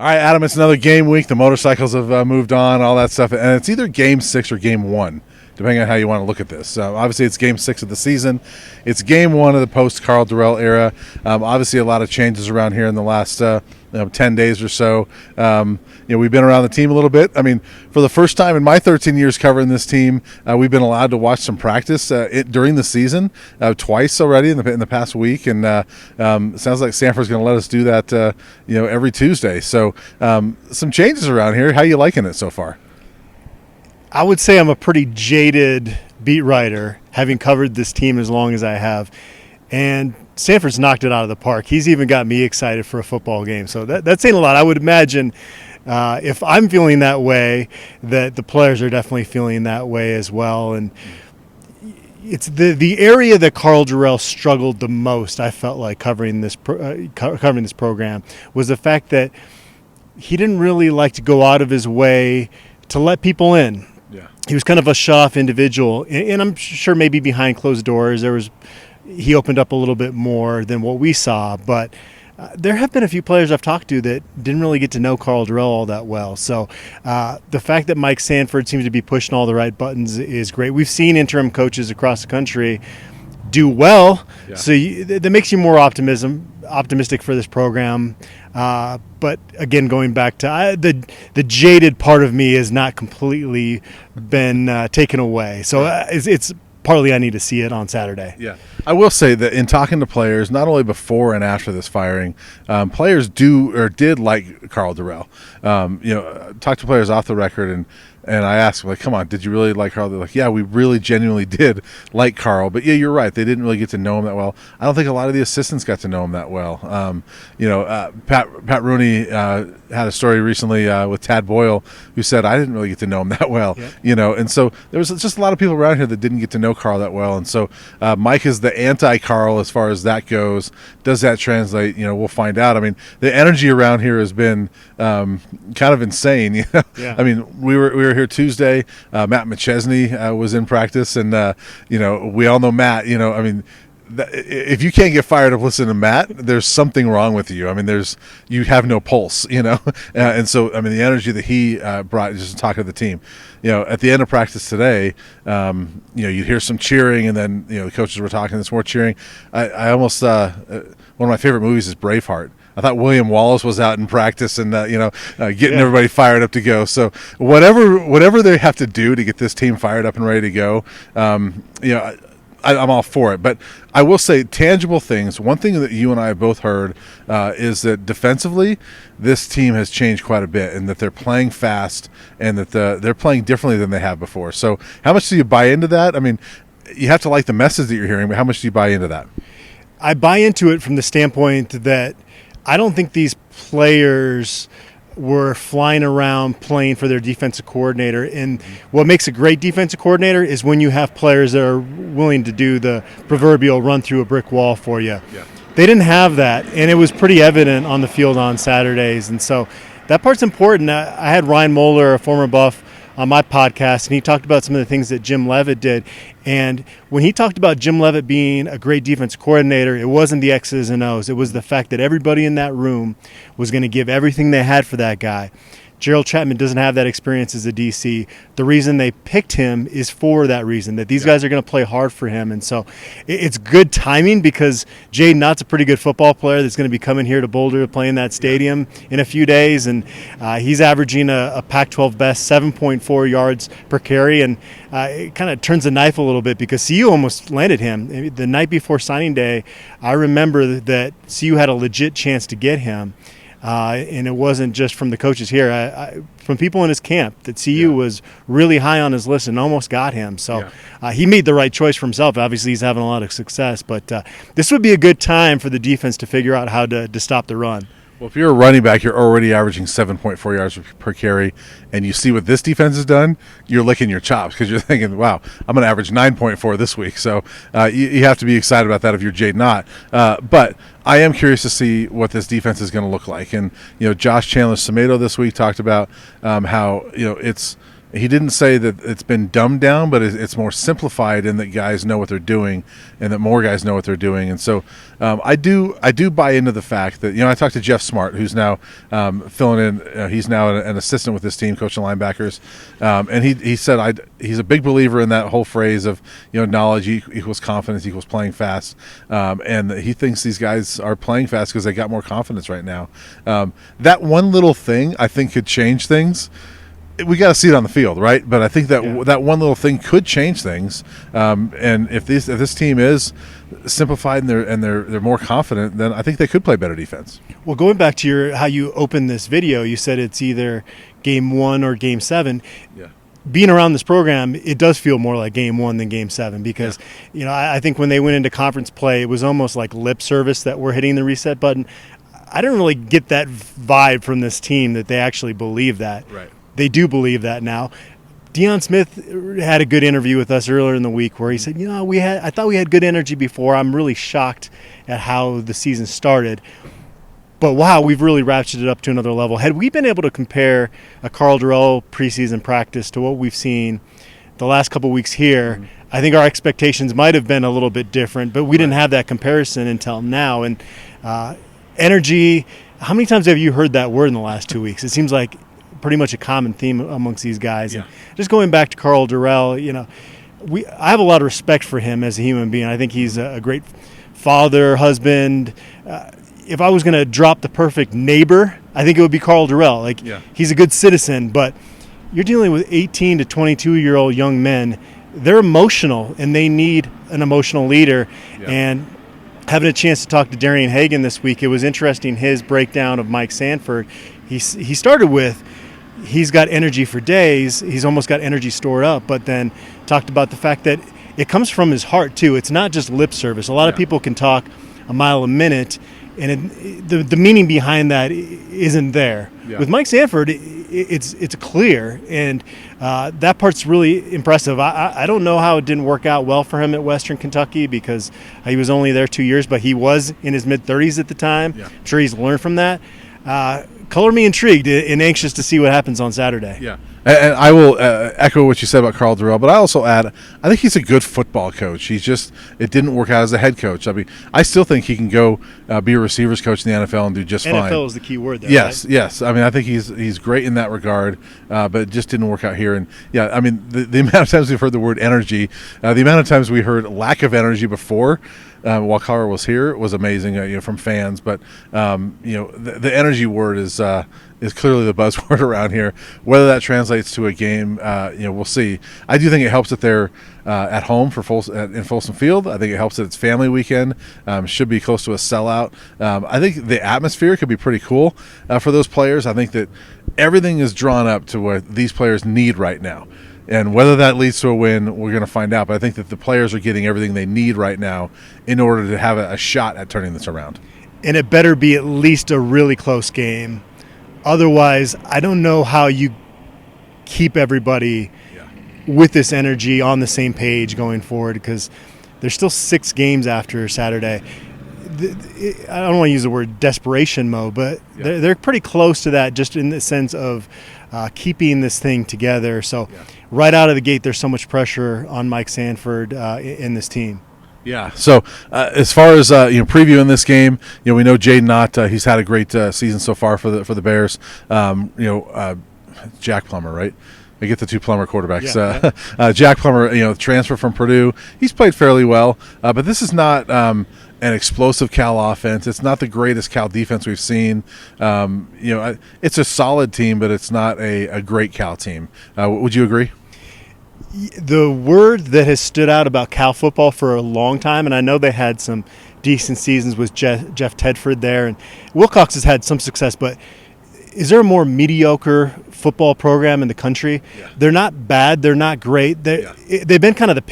All right, Adam, it's another game week. The motorcycles have moved on, all that stuff. And it's either game 6 or game 1, depending on how you want to look at this. Obviously, it's game 6 of the season. It's game 1 of the post-Carl Durrell era. Obviously, a lot of changes around here in the last 10 days or so. We've been around the team a little bit. I mean, for the first time in my 13 years covering this team, we've been allowed to watch some practice during the season twice already in the past week, and it sounds like Sanford's going to let us do that every Tuesday. So some changes around here. How are you liking it so far? I would say I'm a pretty jaded beat writer, having covered this team as long as I have. And Sanford's knocked it out of the park. He's even got me excited for a football game. So that's saying a lot. I would imagine if I'm feeling that way, that the players are definitely feeling that way as well. And it's the area that Carl Durrell struggled the most, I felt like, covering this program, was the fact that he didn't really like to go out of his way to let people in. Yeah. He was kind of a shut-off individual. And I'm sure maybe behind closed doors he opened up a little bit more than what we saw, but there have been a few players I've talked to that didn't really get to know Carl Durrell all that well. So the fact that Mike Sanford seems to be pushing all the right buttons is great. We've seen interim coaches across the country do well, so that makes you more optimistic for this program. But again, going back to the jaded part of me has not completely been taken away. So it's partly I need to see it on Saturday. Yeah, I will say that in talking to players, not only before and after this firing, players did like Carl Durrell. Talked to players off the record, and I asked them, like, come on, did you really like Carl? They're like, yeah, we really genuinely did like Carl. But yeah, you're right. They didn't really get to know him that well. I don't think a lot of the assistants got to know him that well. Pat Rooney had a story recently with Tad Boyle who said, I didn't really get to know him that well. Yep. And so there was just a lot of people around here that didn't get to know Carl that well. And so Mike is the anti-Carl as far as that goes. Does that translate? We'll find out. I mean, the energy around here has been kind of insane. Yeah. I mean, we were here Tuesday. Matt McChesney was in practice, and we all know Matt. If you can't get fired up listening to Matt, there's something wrong with you. I mean, you have no pulse, and so I mean, the energy that he brought just talking to the team. At the end of practice today, you'd hear some cheering, and then the coaches were talking. There's more cheering. I almost one of my favorite movies is Braveheart. I thought William Wallace was out in practice and getting everybody fired up to go. So whatever they have to do to get this team fired up and ready to go, I'm all for it. But I will say tangible things. One thing that you and I have both heard is that defensively, this team has changed quite a bit, and that they're playing fast, and that they're playing differently than they have before. So how much do you buy into that? I mean, you have to like the message that you're hearing, but how much do you buy into that? I buy into it from the standpoint that I don't think these players were flying around playing for their defensive coordinator. And what makes a great defensive coordinator is when you have players that are willing to do the proverbial run through a brick wall for you. Yeah. They didn't have that, and it was pretty evident on the field on Saturdays. And so that part's important. I had Ryan Moeller, a former Buff, on my podcast, and he talked about some of the things that Jim Leavitt did. And when he talked about Jim Leavitt being a great defense coordinator, it wasn't the X's and O's. It was the fact that everybody in that room was going to give everything they had for that guy. Gerald Chapman doesn't have that experience as a DC. The reason they picked him is for that reason, that these guys are going to play hard for him. And so it's good timing because Jay Knott's a pretty good football player that's going to be coming here to Boulder to play in that stadium in a few days. And he's averaging a Pac-12 best 7.4 yards per carry. And it kind of turns the knife a little bit because CU almost landed him. The night before signing day, I remember that CU had a legit chance to get him. And it wasn't just from the coaches here, from people in his camp, that CU was really high on his list and almost got him. So he made the right choice for himself. Obviously, he's having a lot of success. But this would be a good time for the defense to figure out how to stop the run. Well, if you're a running back, you're already averaging 7.4 yards per carry, and you see what this defense has done, you're licking your chops because you're thinking, wow, I'm going to average 9.4 this week. So you have to be excited about that if you're Jade Knott. But I am curious to see what this defense is going to look like. And, Josh Chandler-Semedo this week talked about how, it's he didn't say that it's been dumbed down, but it's more simplified in that guys know what they're doing, and that more guys know what they're doing. And so I do buy into the fact that, I talked to Jeff Smart, who's now filling in. He's now an assistant with this team, coaching linebackers, and he said he's a big believer in that whole phrase of knowledge equals confidence equals playing fast, and he thinks these guys are playing fast because they got more confidence right now. That one little thing I think could change things. We got to see it on the field, right? But I think that that one little thing could change things. And if this team is simplified and they're more confident, then I think they could play better defense. Well, going back to how you opened this video, you said it's either game 1 or game 7. Yeah. Being around this program, it does feel more like game 1 than game 7 because, I think when they went into conference play, it was almost like lip service that we're hitting the reset button. I didn't really get that vibe from this team that they actually believe that. Right. They do believe that now. Deion Smith had a good interview with us earlier in the week where he said, I thought we had good energy before. I'm really shocked at how the season started. But wow, we've really ratcheted it up to another level. Had we been able to compare a Carl Durrell preseason practice to what we've seen the last couple of weeks here, I think our expectations might have been a little bit different, but we didn't have that comparison until now. And energy, how many times have you heard that word in the last 2 weeks? It seems like pretty much a common theme amongst these guys. And just going back to Carl Durrell, I have a lot of respect for him as a human being. I think he's a great father, husband. If I was going to drop the perfect neighbor, I think it would be Carl Durrell. He's a good citizen, but you're dealing with 18 to 22-year-old young men. They're emotional, and they need an emotional leader. Yeah. And having a chance to talk to Darian Hagan this week, it was interesting, his breakdown of Mike Sanford. He started with, he's got energy for days. He's almost got energy stored up, but then talked about the fact that it comes from his heart too. It's not just lip service. A lot of people can talk a mile a minute, and the meaning behind that isn't there. Yeah. With Mike Sanford, it's clear, and that part's really impressive. I don't know how it didn't work out well for him at Western Kentucky because he was only there 2 years, but he was in his mid-30s at the time. Yeah. I'm sure he's learned from that. Color me intrigued and anxious to see what happens on Saturday. Yeah, and I will echo what you said about Carl Durrell, but I also add, I think he's a good football coach. It didn't work out as a head coach. I mean, I still think he can go be a receivers coach in the NFL and do just fine. NFL is the key word there. Yes, right? Yes. I mean, I think he's great in that regard, but it just didn't work out here. And I mean, the amount of times we've heard the word energy, the amount of times we heard lack of energy before. While Carl was here, was amazing, from fans. But the energy word is clearly the buzzword around here. Whether that translates to a game, we'll see. I do think it helps that they're at home in Folsom Field. I think it helps that it's family weekend. Should be close to a sellout. I think the atmosphere could be pretty cool for those players. I think that everything is drawn up to what these players need right now. And whether that leads to a win, we're going to find out. But I think that the players are getting everything they need right now in order to have a shot at turning this around. And it better be at least a really close game. Otherwise, I don't know how you keep everybody with this energy on the same page going forward, because there's still 6 games after Saturday. I don't want to use the word desperation mode, but they're pretty close to that, just in the sense of keeping this thing together. So right out of the gate, there's so much pressure on Mike Sanford in this team. Yeah. So as far as previewing this game, we know Jaden Ott. He's had a great season so far for the Bears. Jack Plummer, right? I get the 2 Plummer quarterbacks. Yeah. Jack Plummer, transfer from Purdue. He's played fairly well, but this is not an explosive Cal offense. It's not the greatest Cal defense we've seen. It's a solid team, but it's not a great Cal team. Would you agree? The word that has stood out about Cal football for a long time, and I know they had some decent seasons with Jeff Tedford there, and Wilcox has had some success, but is there a more mediocre football program in the country? Yeah. They're not bad. They're not great. They've been kind of the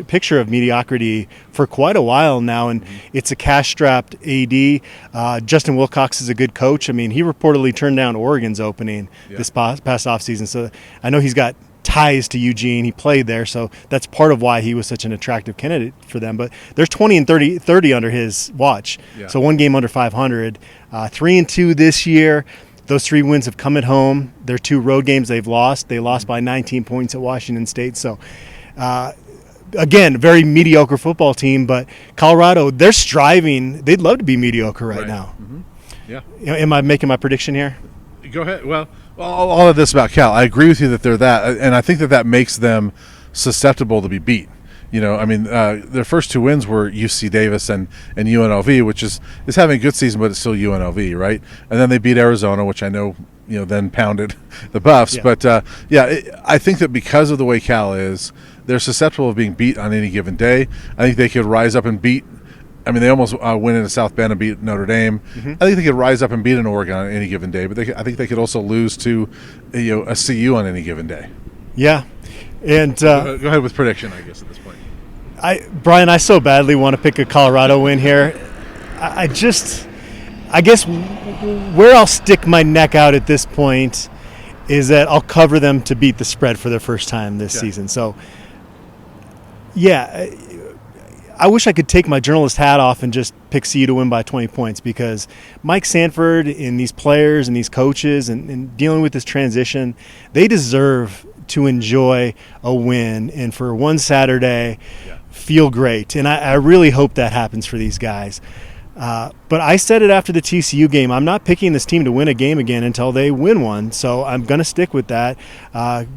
picture of mediocrity for quite a while now, and it's a cash-strapped AD. Justin Wilcox is a good coach. I mean, he reportedly turned down Oregon's opening this past offseason, so I know he's got ties to Eugene. He played there, so that's part of why he was such an attractive candidate for them. But there's 20 and 30 under his watch, so 1 game under 500, 3-2 this year. Those 3 wins have come at home. Their 2 road games they've lost. They lost by 19 points at Washington State. So, again, very mediocre football team. But Colorado, they're striving. They'd love to be mediocre right now. Mm-hmm. Yeah. Am I making my prediction here? Go ahead. Well, all of this about Cal, I agree with you that they're that, and I think that makes them susceptible to be beat. I mean, their first 2 wins were UC Davis and UNLV, which is having a good season, but it's still UNLV, right? And then they beat Arizona, which I know, then pounded the Buffs. Yeah. But, I think that because of the way Cal is, they're susceptible of being beat on any given day. I think they could rise up and beat. I mean, they almost went into South Bend and beat Notre Dame. Mm-hmm. I think they could rise up and beat an Oregon on any given day, but I think they could also lose to a CU on any given day. Yeah. And go ahead with prediction, I guess, at this point. Brian, I so badly want to pick a Colorado win here. I guess where I'll stick my neck out at this point is that I'll cover them to beat the spread for the first time this season. So, yeah, I wish I could take my journalist hat off and just pick CU to win by 20 points, because Mike Sanford and these players and these coaches and dealing with this transition, they deserve to enjoy a win and for one Saturday feel great. And I really hope that happens for these guys. But I said it after the TCU game. I'm not picking this team to win a game again until they win one. So I'm going to stick with that.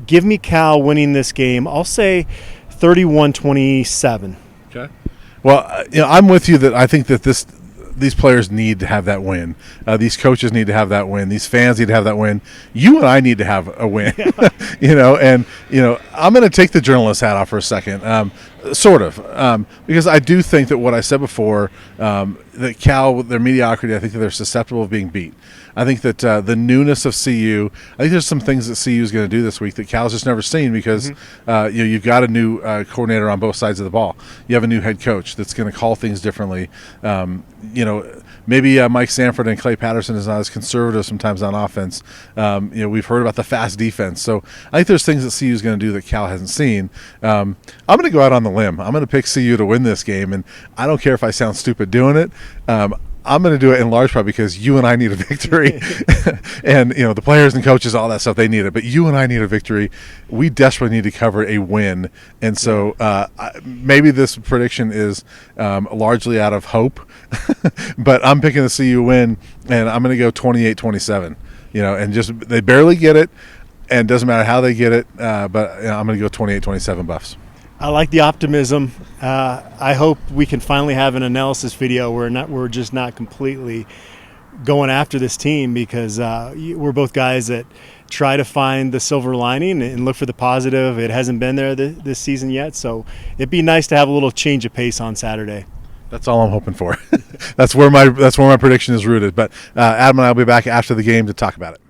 Give me Cal winning this game. I'll say 31-27. Okay. Well, I'm with you that I think that these players need to have that win. These coaches need to have that win. These fans need to have that win. You and I need to have a win. I'm going to take the journalist hat off for a second, sort of, because I do think that what I said before, that Cal, with their mediocrity, I think that they're susceptible of being beat. I think that the newness of CU, I think there's some things that CU is going to do this week that Cal's just never seen, because you've got a new coordinator on both sides of the ball. You have a new head coach that's going to call things differently. Maybe Mike Sanford and Clay Patterson is not as conservative sometimes on offense. We've heard about the fast defense. So I think there's things that CU is going to do that Cal hasn't seen. I'm going to go out on the limb. I'm going to pick CU to win this game, and I don't care if I sound stupid doing it. I'm going to do it in large part because you and I need a victory. And, the players and coaches, all that stuff, they need it. But you and I need a victory. We desperately need to cover a win. And so maybe this prediction is largely out of hope. But I'm picking the CU win, and I'm going to go 28-27. And just they barely get it, and it doesn't matter how they get it. But I'm going to go 28-27 Buffs. I like the optimism. I hope we can finally have an analysis video where we're just not completely going after this team, because we're both guys that try to find the silver lining and look for the positive. It hasn't been there this season yet, so it'd be nice to have a little change of pace on Saturday. That's all I'm hoping for. That's where my prediction is rooted. But Adam and I will be back after the game to talk about it.